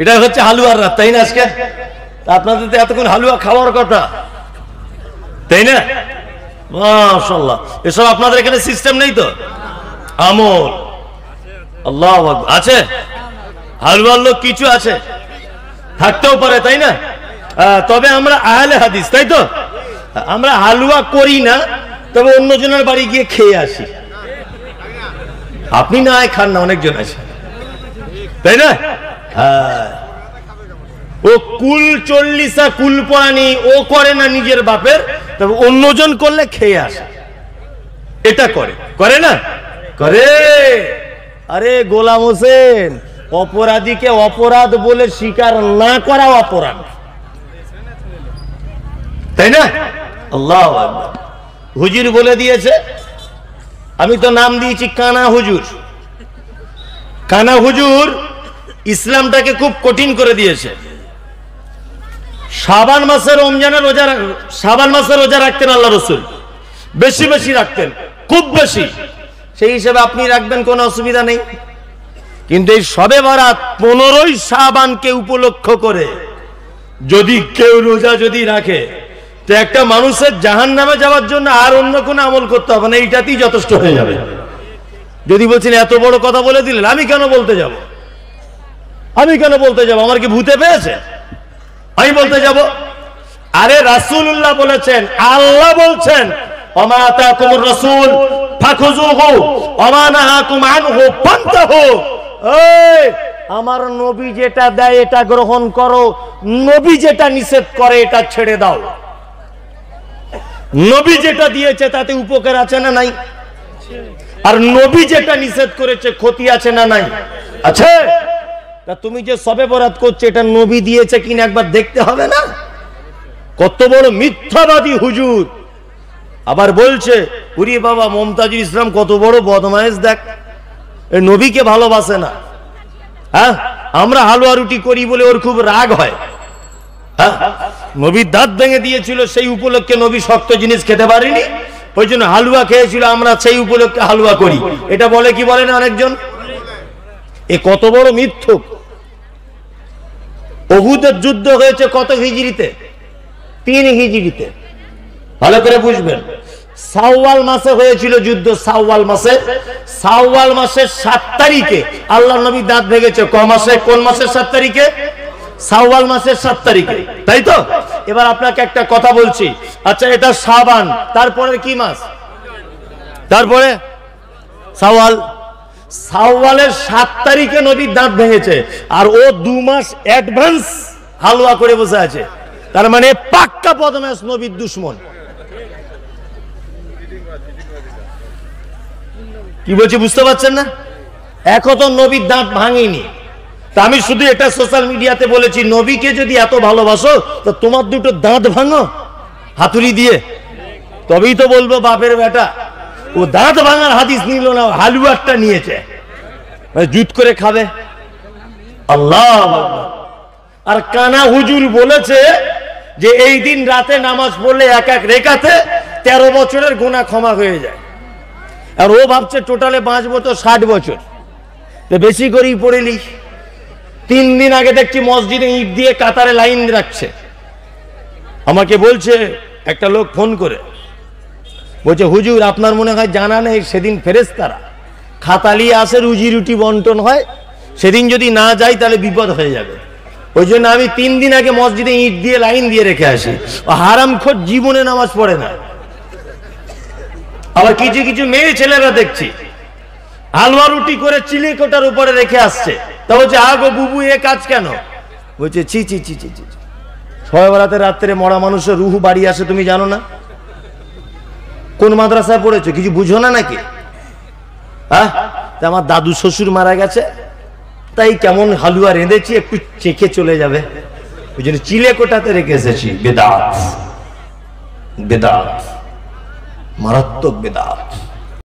এটা হচ্ছে হালুয়ার রাত, তাই না? আজকে আপনাদের তো এতক্ষণ হালুয়া খাওয়ার কথা, তাই না? মাশাআল্লাহ, এসব আপনাদের এখানে সিস্টেম নেই তো? আমল, আল্লাহু আকবার, আছে হালুয়ার লোক কিছু আছে, থাকতেও পারে, তাই না? তবে আমরা আহলে হাদিস, তাই তো? আমরা হালুয়া করি না, তবে অন্যজনের বাড়ি গিয়ে খেয়ে আসি। আপনি না খান না, অনেকজন আছে, তাই না? ও কুল 40 কুল পড়ানি ও করে না নিজের বাপের, তবে অন্যজন করলে খেয়ে আসে, এটা করে, করে না? করে। আরে গোলাম হোসেন, অপরাধীকে অপরাধ বলে স্বীকার না করা অপরাধ, তাই না? আল্লাহু আকবার। হুজুর বলে দিয়েছে, আমি তো নাম দিয়েছি কানা হুজুর। কানা হুজুর ইসলামটাকে খুব কঠিন করে দিয়েছে। শাবান মাসের রমজানের রোজা, শাবান মাসের রোজা রাখতেন আল্লাহ রসুল, বেশি বেশি রাখতেন, খুব বেশি। সেই হিসেবে আপনি রাখবেন, কোনো অসুবিধা নেই। কিন্তু এই শবে বরাত 15ই শাবানকে উপলক্ষ করে যদি কেউ রোজা যদি রাখে, তো একটা মানুষের জাহান্নামে যাওয়ার জন্য আর অন্য কোনো আমল করতে হবে না, এইটাতেই যথেষ্ট হয়ে যাবে। যদি বলছেন এত বড় কথা বলে দিলেন, আমি কেন বলতে যাব? আমি কেন বলতে যাব? আমার কি ভূতে পেয়েছে আমি বলতে যাব? আরে রাসূলুল্লাহ বলেছেন, আল্লাহ বলছেন, ওমা আতাকুমুর রাসূল ফাখুযুহু ওমা নাহাকুম আনহু ফান্তাহু। এই আমার নবী যেটা দেয় এটা গ্রহণ করো, নবী যেটা নিষেধ করে এটা ছেড়ে দাও। নবী যেটা দিয়েছে তাতে উপকার আছে না নাই? আর নবী যেটা নিষেধ করেছে ক্ষতি আছে না নাই? আছে। তা তুমি যে শবে বরাত করছো, এটা নবী দিয়েছে কিনা একবার দেখতে হবে না? কত বড় মিথ্যাবাদী হুজুর। আবার বলছে, উরি বাবা মুমতাজুল ইসলাম কত বড় বদমায়েশ, দেখ এই নবীকে ভালোবাসে না। হ্যাঁ, আমরা হালুয়া রুটি করি বলে ওর খুব রাগ হয়। হ্যাঁ, নবীর দাঁত ভেঙে দিয়েছিল, সেই উপলক্ষে নবী শক্ত জিনিস খেতে পারেনি, ওই জন্য হালুয়া খেয়েছিল, আমরা সেই উপলক্ষে হালুয়া করি। এটা বলে কি বলে না অনেকজন? এ কত বড় মিথ্যুক। উহুদের যুদ্ধ হয়েছে কত হিজরিতে? 3 হিজরিতে। ভালো করে বুঝবেন, শাওয়াল মাসে হয়েছিল যুদ্ধ। শাওয়াল মাসে, শাওয়াল মাসের 7 তারিখে আল্লাহ নবী দাঁত ভেঙেছে। কোন মাসের 7 তারিখে? শাওয়াল মাসের 7 তারিখে, তাই তো? এবার আপনাকে একটা কথা বলছি, আচ্ছা এটা শাবান, তারপরে কি মাস? তারপরে শাওয়াল। শাওয়ালের 7 তারিখে নবীর দাঁত ভেঙেছে, আর ও 2 মাস অ্যাডভান্স হালুয়া করে বসে আছে। তার মানে পাক্কা বদমাশ, নবীর দুশমন। কি বলছি বুঝতে পারছেন না? এখনো নবীর দাঁত ভাঙেনি। তা আমি শুধু এটা সোশ্যাল মিডিয়াতে বলেছি, নবীকে যদি এত ভালোবাসো তো তোমার দুটো দাঁত ভাঙো হাতুড়ি দিয়ে, তবেই তো বলবো বাপের বেটা। ও দাঁত ভাঙার হাদিস নিল না, হালুয়ারটা নিয়েছে, জুত করে খাবে। আল্লাহ। আর কানা হুজুর বলেছে যে এই দিন রাতে নামাজ পড়লে এক এক রেখাতে 13 বছরের গুনাহ ক্ষমা হয়ে যায়। আর ও ভাবছে টোটালে বাঁচবো তো 60 বছর, তো বেশি করেই পড়েলি। 3 দিন আগে দেখছি মসজিদে ইট দিয়ে কাতারে লাইন রাখছে। আমাকে বলছে একটা লোক ফোন করে, বলছে হুজুর আপনার মনে হয় জানা নেই, সেদিন ফেরেশতারা খাতালি আসে, রুজি রুটি বন্টন হয়, সেদিন যদি না যাই তাহলে বিপদ হয়ে যাবে। ওই জন্য আমি 3 দিন আগে মসজিদে ইট দিয়ে লাইন দিয়ে রেখে আসি। হারামখোর জীবনে নামাজ পড়ে না। আবার কিছু কিছু মেয়ে ছেলেরা দেখছি হালুয়া রুটি করে চিলেকোটার উপরে রেখে আসছে। তা বলছে আগো বুবু এ কাজ কেন? বলছে ছি ছি ছি ছি ছি, শবে বরাতে রাত্রে মরা মানুষের রুহু বাড়ি আসে, তুমি জানো না? কোন মাদ্রাসায় পড়েছো, কিছু বুঝো না নাকি? হ্যাঁ, আমার দাদু শ্বশুর মারা গেছে, তাই কেমন হালুয়া রেঁধেছি, একটু চেখে চলে যাবে, ওই জন্য চিলেকোটাতে রেখে এসেছি। বেদাত, বেদাত, মারাত্মক বেদাত।